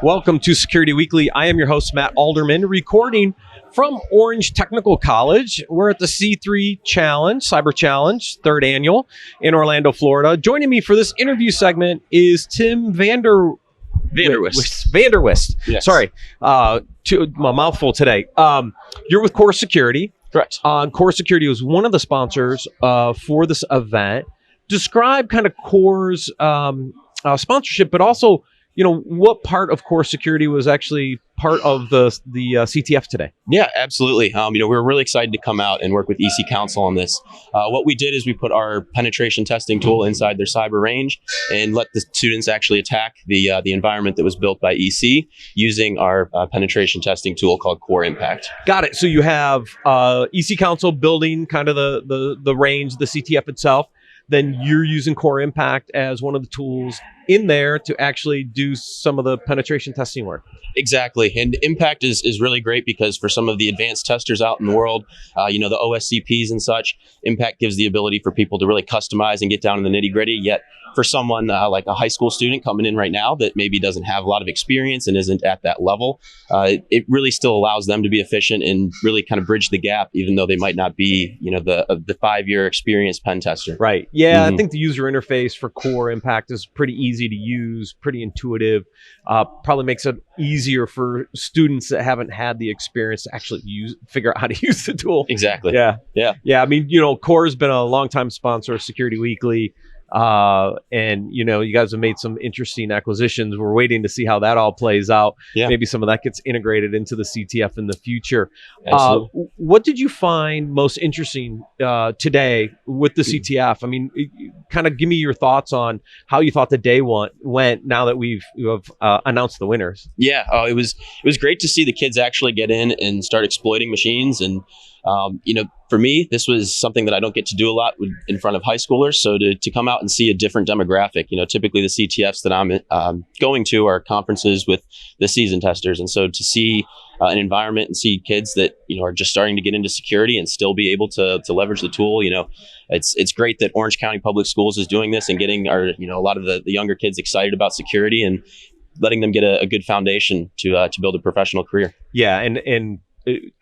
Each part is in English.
Welcome to Security Weekly. I am your host, Matt Alderman, recording from Orange Technical College. We're at the C3 Challenge, Cyber Challenge, third annual in Orlando, Florida. Joining me for this interview segment is Tim Vanderwist. Yes. Sorry, my mouthful today. You're with Core Security. Correct. Core Security was one of the sponsors for this event. Describe kind of Core's sponsorship, but also, you know, what part of Core Security was actually part of the CTF today? Yeah, absolutely. We're really excited to come out and work with EC Council on this. What we did is we put our penetration testing tool inside their cyber range and let the students actually attack the environment that was built by EC using our penetration testing tool called Core Impact. Got it. So you have EC Council building kind of the range, the CTF itself. Then you're using Core Impact as one of the tools in there to actually do some of the penetration testing work. Exactly. And Impact is really great because for some of the advanced testers out in the world, the OSCPs and such, Impact gives the ability for people to really customize and get down in the nitty gritty. Yet for someone like a high school student coming in right now that maybe doesn't have a lot of experience and isn't at that level, it really still allows them to be efficient and really kind of bridge the gap, even though they might not be, the 5-year experienced pen tester. Right. Yeah. I think the user interface for Core Impact is pretty easy to use, pretty intuitive. Probably makes it easier for students that haven't had the experience to actually figure out how to use the tool. Exactly. Yeah. Yeah. Yeah. I mean, Core has been a longtime sponsor of Security Weekly. And you guys have made some interesting acquisitions. We're waiting to see how that all plays out. Yeah. Maybe some of that gets integrated into the CTF in the future. Absolutely. What did you find most interesting today with the CTF? I mean, kind of give me your thoughts on how you thought the day went now that you have announced the winners. Yeah, it was great to see the kids actually get in and start exploiting machines. And for me, this was something that I don't get to do a lot in front of high schoolers. So to come out and see a different demographic, typically the CTFs that I'm going to are conferences with the seasoned testers. And so to see an environment and see kids that, are just starting to get into security and still be able to leverage the tool, it's great that Orange County Public Schools is doing this and getting a lot of the younger kids excited about security and letting them get a good foundation to build a professional career. Yeah. And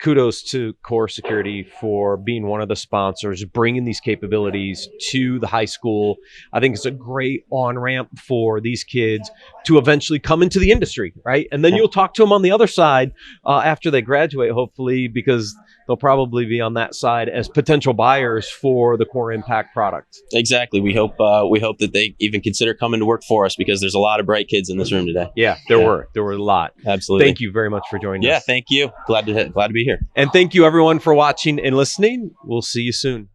kudos to Core Security for being one of the sponsors, bringing these capabilities to the high school. I think it's a great on-ramp for these kids to eventually come into the industry, right? And then you'll talk to them on the other side after they graduate, hopefully, because they'll probably be on that side as potential buyers for the Core Impact product. Exactly. We hope that they even consider coming to work for us because there's a lot of bright kids in this room today. Yeah, there were a lot. Absolutely. Thank you very much for joining us. Yeah, thank you. Glad to be here. And thank you everyone for watching and listening. We'll see you soon.